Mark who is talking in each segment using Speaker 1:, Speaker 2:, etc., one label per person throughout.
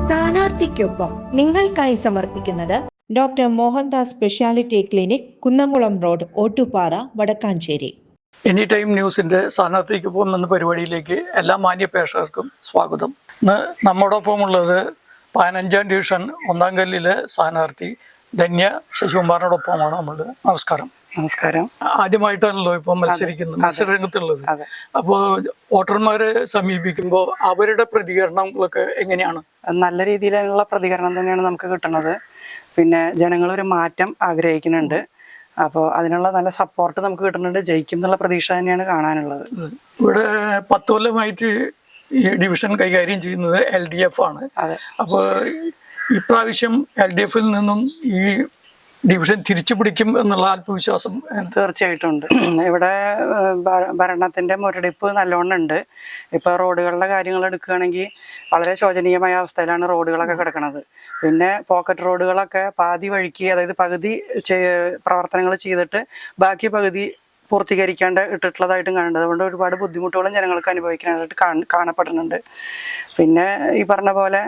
Speaker 1: സ്ഥാനാർത്ഥിക്കൊപ്പം നിങ്ങൾക്കായി സമർപ്പിക്കുന്നത് doctor Mohandas speciality clinic, Kunnamkulam road, Ottupara, Vadakkanchery.
Speaker 2: Any time ന്യൂസിൻ്റെ സ്ഥാനാർത്ഥിക്കൊപ്പം എന്ന പരിപാടിയിലേക്ക് എല്ലാ മാന്യ പ്രേക്ഷകർക്കും സ്വാഗതം. ഇന്ന് നമ്മോടൊപ്പം ഉള്ളത് 15ാം ഡിവിഷൻ ഒന്നാം കല്ലിലെ സ്ഥാനാർത്ഥി ധന്യ ശശികുമാറിനോടൊപ്പമാണ് നമ്മൾ. നമസ്കാരം.
Speaker 3: നമസ്കാരം.
Speaker 2: ആദ്യമായിട്ടാണല്ലോ ഇപ്പം മത്സരരംഗത്തുള്ളത്. അപ്പോൾ വോട്ടർമാരെ സമീപിക്കുമ്പോൾ അവരുടെ പ്രതികരണങ്ങളൊക്കെ എങ്ങനെയാണ്?
Speaker 3: നല്ല രീതിയിലുള്ള പ്രതികരണം തന്നെയാണ് നമുക്ക് കിട്ടുന്നത്. പിന്നെ ജനങ്ങളൊരു മാറ്റം ആഗ്രഹിക്കുന്നുണ്ട്. അപ്പോൾ അതിനുള്ള നല്ല സപ്പോർട്ട് നമുക്ക് കിട്ടുന്നുണ്ട്. ജയിക്കും എന്നുള്ള പ്രതീക്ഷ തന്നെയാണ് കാണാനുള്ളത്.
Speaker 2: ഇവിടെ 10 കൊല്ലമായിട്ട് ഈ ഡിവിഷൻ കൈകാര്യം ചെയ്യുന്നത് LDF ആണ്. അപ്പോൾ ഇപ്രാവശ്യം LDFിൽ നിന്നും ഈ ഡിവിഷൻ തിരിച്ചു പിടിക്കും എന്നുള്ള ആത്മവിശ്വാസം
Speaker 3: തീർച്ചയായിട്ടും ഉണ്ട്. ഇവിടെ ഭരണത്തിന്റെ മുരടിപ്പ് നല്ലോണം ഉണ്ട്. ഇപ്പൊ റോഡുകളുടെ കാര്യങ്ങൾ എടുക്കുകയാണെങ്കിൽ വളരെ ശോചനീയമായ അവസ്ഥയിലാണ് റോഡുകളൊക്കെ കിടക്കുന്നത്. പിന്നെ പോക്കറ്റ് റോഡുകളൊക്കെ പാതി വഴിക്ക്, അതായത് പകുതി പ്രവർത്തനങ്ങൾ ചെയ്തിട്ട് ബാക്കി പകുതി പൂർത്തീകരിക്കാണ്ട് ഇട്ടിട്ടുള്ളതായിട്ടും കാണുന്നുണ്ട്. അതുകൊണ്ട് ഒരുപാട് ബുദ്ധിമുട്ടുകളും ജനങ്ങൾക്ക് അനുഭവിക്കാനായിട്ട് കാണപ്പെടുന്നുണ്ട്. പിന്നെ ഈ പറഞ്ഞ പോലെ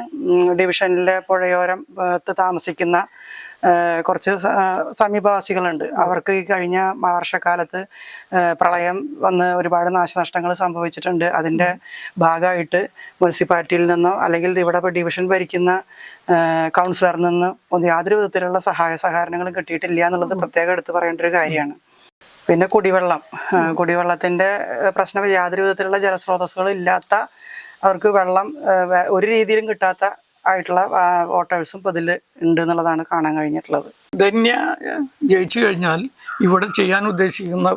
Speaker 3: ഡിവിഷനിലെ പുഴയോരം താമസിക്കുന്ന കുറച്ച് സമീപവാസികളുണ്ട്. അവർക്ക് ഈ കഴിഞ്ഞ വർഷക്കാലത്ത് പ്രളയം വന്ന് ഒരുപാട് നാശനഷ്ടങ്ങൾ സംഭവിച്ചിട്ടുണ്ട്. അതിൻ്റെ ഭാഗമായിട്ട് മുനിസിപ്പാലിറ്റിയിൽ നിന്നോ അല്ലെങ്കിൽ ഇവിടെ ഡിവിഷൻ ഭരിക്കുന്ന കൗൺസിലറിൽ നിന്ന് യാതൊരു വിധത്തിലുള്ള സഹകരണങ്ങളും കിട്ടിയിട്ടില്ല എന്നുള്ളത് പ്രത്യേകം എടുത്തു പറയേണ്ട ഒരു കാര്യമാണ്. പിന്നെ കുടിവെള്ളത്തിൻ്റെ പ്രശ്നം, യാതൊരു വിധത്തിലുള്ള ജലസ്രോതസ്സുകളും ഇല്ലാത്ത, അവർക്ക് വെള്ളം ഒരു രീതിയിലും കിട്ടാത്ത ആയിട്ടുള്ള വോട്ടേഴ്സും ഇപ്പോൾ ഇതിൽ ഉണ്ട് എന്നുള്ളതാണ് കാണാൻ കഴിഞ്ഞിട്ടുള്ളത്.
Speaker 2: ധന്യ ജയിച്ചു കഴിഞ്ഞാൽ ഇവിടെ ചെയ്യാൻ ഉദ്ദേശിക്കുന്ന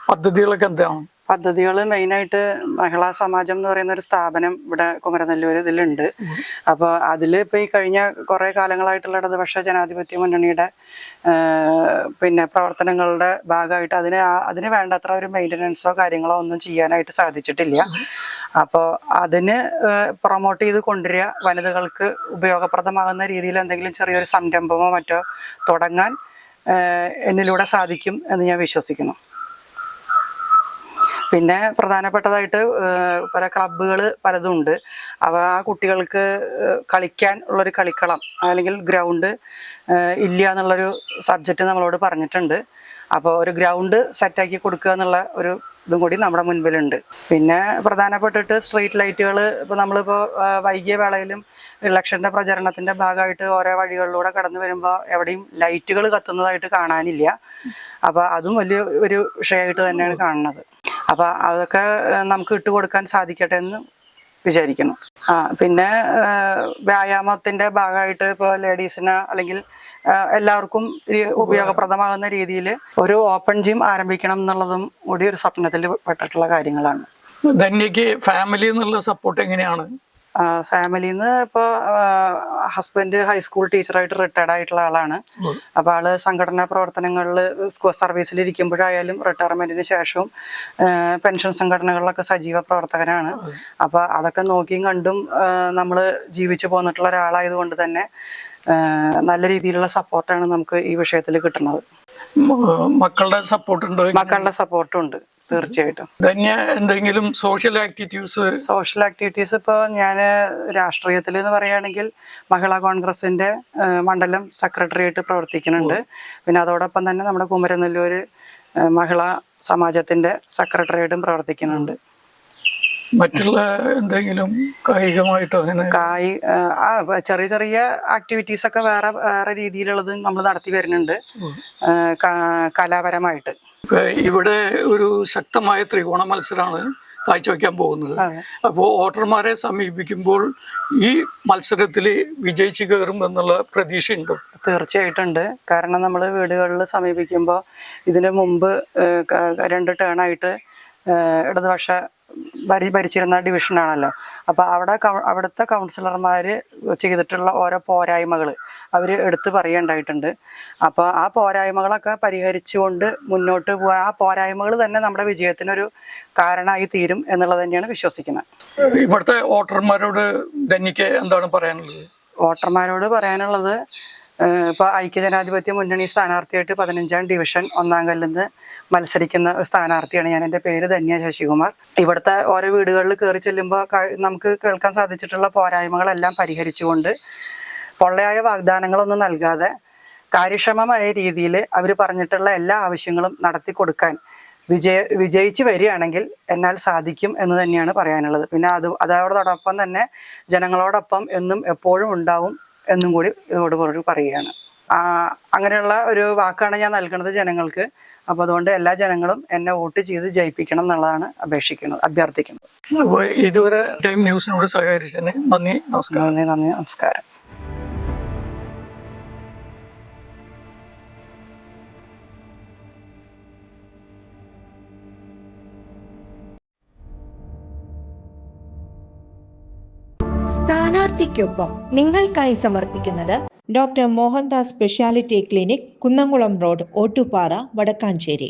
Speaker 2: പദ്ധതികളൊക്കെ എന്താണ്?
Speaker 3: പദ്ധതികൾ മെയിനായിട്ട് മഹിളാ സമാജം എന്ന് പറയുന്ന ഒരു സ്ഥാപനം ഇവിടെ കുമരനെല്ലൂർ ഇതിലുണ്ട്. അപ്പോൾ അതിൽ ഇപ്പോൾ ഈ കഴിഞ്ഞ കുറേ കാലങ്ങളായിട്ടുള്ള ഇടതുപക്ഷ ജനാധിപത്യ മുന്നണിയുടെ പിന്നെ പ്രവർത്തനങ്ങളുടെ ഭാഗമായിട്ട് അതിന് വേണ്ടത്ര ഒരു മെയിൻ്റനൻസോ കാര്യങ്ങളോ ഒന്നും ചെയ്യാനായിട്ട് സാധിച്ചിട്ടില്ല. അപ്പോൾ അതിന് പ്രൊമോട്ട് ചെയ്ത് കൊണ്ടുവരിക, വനിതകൾക്ക് ഉപയോഗപ്രദമാകുന്ന രീതിയിൽ എന്തെങ്കിലും ചെറിയൊരു സംരംഭമോ മറ്റോ തുടങ്ങാൻ എന്നിലൂടെ സാധിക്കും എന്ന് ഞാൻ വിശ്വസിക്കുന്നു. പിന്നെ പ്രധാനപ്പെട്ടതായിട്ട് പല ക്ലബ്ബുകൾ പലതും ഉണ്ട്. അപ്പോൾ ആ കുട്ടികൾക്ക് കളിക്കാൻ ഉള്ളൊരു കളിക്കളം അല്ലെങ്കിൽ ഗ്രൗണ്ട് ഇല്ല എന്നുള്ളൊരു സബ്ജക്റ്റ് നമ്മളോട് പറഞ്ഞിട്ടുണ്ട്. അപ്പോൾ ഒരു ഗ്രൗണ്ട് സെറ്റാക്കി കൊടുക്കുക എന്നുള്ള ഒരു ഇതും കൂടി നമ്മുടെ മുൻപിലുണ്ട്. പിന്നെ പ്രധാനപ്പെട്ടിട്ട് സ്ട്രീറ്റ് ലൈറ്റുകൾ, ഇപ്പോൾ നമ്മളിപ്പോൾ വൈകിയ വേളയിലും ഇലക്ഷൻ്റെ പ്രചരണത്തിൻ്റെ ഭാഗമായിട്ട് ഓരോ വഴികളിലൂടെ കടന്നു വരുമ്പോൾ എവിടെയും ലൈറ്റുകൾ കത്തുന്നതായിട്ട് കാണാനില്ല. അപ്പോൾ അതും വലിയ ഒരു വിഷയമായിട്ട് തന്നെയാണ് കാണുന്നത്. അപ്പോൾ അതൊക്കെ നമുക്ക് ഇട്ടുകൊടുക്കാൻ സാധിക്കട്ടെ എന്ന് വിചാരിക്കണം. പിന്നെ വ്യായാമത്തിൻ്റെ ഭാഗമായിട്ട് ഇപ്പോൾ ലേഡീസിന് അല്ലെങ്കിൽ എല്ലാവർക്കും ഉപയോഗപ്രദമാകുന്ന രീതിയിൽ ഒരു ഓപ്പൺ ജിം ആരംഭിക്കണം എന്നുള്ളതും കൂടി ഒരു സ്വപ്നത്തിൽ പെട്ടിട്ടുള്ള കാര്യങ്ങളാണ്.
Speaker 2: ധന്യക്ക് ഫാമിലി എന്നുള്ള സപ്പോർട്ട് എങ്ങനെയാണ്?
Speaker 3: ഫാമിലിയിൽ നിന്ന് ഇപ്പോൾ ഹസ്ബൻഡ് ഹൈസ്കൂൾ ടീച്ചറായിട്ട് റിട്ടയർഡ് ആയിട്ടുള്ള ആളാണ്. അപ്പോൾ ആള് സംഘടനാ പ്രവർത്തനങ്ങളിൽ സർവീസിലിരിക്കുമ്പോഴായാലും റിട്ടയർമെന്റിന് ശേഷവും പെൻഷൻ സംഘടനകളിലൊക്കെ സജീവ പ്രവർത്തകനാണ്. അപ്പോൾ അതൊക്കെ നോക്കിയും കണ്ടും നമ്മൾ ജീവിച്ചു പോന്നിട്ടുള്ള ഒരാളായതുകൊണ്ട് തന്നെ നല്ല രീതിയിലുള്ള സപ്പോർട്ടാണ് നമുക്ക് ഈ വിഷയത്തിൽ കിട്ടുന്നത്.
Speaker 2: മക്കളുടെ
Speaker 3: സപ്പോർട്ടും ഉണ്ട് തീർച്ചയായിട്ടും.
Speaker 2: ധന്യ എന്തെങ്കിലും സോഷ്യൽ
Speaker 3: ആക്ടിവിറ്റീസ് ഇപ്പോൾ ഞാൻ രാഷ്ട്രീയത്തിൽ എന്ന് പറയുകയാണെങ്കിൽ മഹിളാ കോൺഗ്രസിന്റെ മണ്ഡലം സെക്രട്ടറിയായിട്ട് പ്രവർത്തിക്കുന്നുണ്ട്. പിന്നെ അതോടൊപ്പം തന്നെ നമ്മുടെ കുമരനെല്ലൂർ മഹിളാ സമാജത്തിന്റെ സെക്രട്ടറിയായിട്ടും പ്രവർത്തിക്കുന്നുണ്ട്.
Speaker 2: മറ്റുള്ള എന്തെങ്കിലും കായികമായിട്ടോ
Speaker 3: ചെറിയ ചെറിയ ആക്ടിവിറ്റീസ് ഒക്കെ വേറെ രീതിയിലുള്ളത് നമ്മൾ നടത്തി വരുന്നുണ്ട് കലാപരമായിട്ട്.
Speaker 2: ഇവിടെ ഒരു ശക്തമായ ത്രികോണ മത്സരമാണ് കാഴ്ചവെക്കാൻ പോകുന്നത്. അപ്പോൾ വോട്ടർമാരെ സമീപിക്കുമ്പോൾ ഈ മത്സരത്തിൽ വിജയിച്ച് കയറും എന്നുള്ള പ്രതീക്ഷയുണ്ടോ?
Speaker 3: തീർച്ചയായിട്ടും ഉണ്ട്. കാരണം നമ്മൾ വീടുകളിൽ സമീപിക്കുമ്പോൾ ഇതിനു മുമ്പ് 2 ടേണായിട്ട് ഇടതുപക്ഷ ഭരിച്ചിരുന്ന ഡിവിഷനാണല്ലോ. അപ്പോൾ അവിടുത്തെ കൗൺസിലർമാർ ചെയ്തിട്ടുള്ള ഓരോ പോരായ്മകൾ അവർ എടുത്ത് പറയുണ്ടായിട്ടുണ്ട്. അപ്പോൾ ആ പോരായ്മകളൊക്കെ പരിഹരിച്ചുകൊണ്ട് മുന്നോട്ട് പോകാൻ, ആ പോരായ്മകൾ തന്നെ നമ്മുടെ വിജയത്തിനൊരു കാരണമായി തീരും എന്നുള്ളത് തന്നെയാണ് വിശ്വസിക്കുന്നത്.
Speaker 2: ഇവിടുത്തെ വോട്ടർമാരോട് ധന്യക്ക് എന്താണ് പറയാനുള്ളത്?
Speaker 3: വോട്ടർമാരോട് പറയാനുള്ളത്, ഇപ്പോൾ ഐക്യജനാധിപത്യ മുന്നണി സ്ഥാനാർത്ഥിയായിട്ട് 15ാം ഡിവിഷൻ ഒന്നാം കല്ലിൽ നിന്ന് മത്സരിക്കുന്ന ഒരു സ്ഥാനാർത്ഥിയാണ് ഞാൻ. എൻ്റെ പേര് ധന്യ ശശികുമാർ. ഇവിടുത്തെ ഓരോ വീടുകളിൽ കയറി ചെല്ലുമ്പോൾ നമുക്ക് കേൾക്കാൻ സാധിച്ചിട്ടുള്ള പോരായ്മകളെല്ലാം പരിഹരിച്ചുകൊണ്ട് പൊള്ളയായ വാഗ്ദാനങ്ങളൊന്നും നൽകാതെ കാര്യക്ഷമമായ രീതിയിൽ അവർ പറഞ്ഞിട്ടുള്ള എല്ലാ ആവശ്യങ്ങളും നടത്തി കൊടുക്കാൻ വിജയിച്ച് വരികയാണെങ്കിൽ എന്നാൽ സാധിക്കും എന്ന് തന്നെയാണ് പറയാനുള്ളത്. പിന്നെ അതോടൊപ്പം തന്നെ ജനങ്ങളോടൊപ്പം എന്നും എപ്പോഴും ഉണ്ടാവും എന്നും കൂടി ഇതോടുകൂടി പറയുകയാണ്. അങ്ങനെയുള്ള ഒരു വാക്കാണ് ഞാൻ നൽകുന്നത് ജനങ്ങൾക്ക്. അപ്പോൾ അതുകൊണ്ട് എല്ലാ ജനങ്ങളും എന്നെ വോട്ട് ചെയ്ത് ജയിപ്പിക്കണം എന്നുള്ളതാണ് അഭ്യർത്ഥിക്കുന്നത്.
Speaker 2: ഇതുവരെ ടൈം ന്യൂസിനോട് സഹകരിച്ചതിന് നന്ദി, നമസ്കാരം.
Speaker 3: നന്ദി, നമസ്കാരം.
Speaker 1: സ്ഥാനാർത്ഥിക്കൊപ്പം നിങ്ങൾക്കായി സമർപ്പിക്കുന്നത് doctor Mohandas speciality clinic, Kunnamkulam road, Ottupara, Vadakkanchery.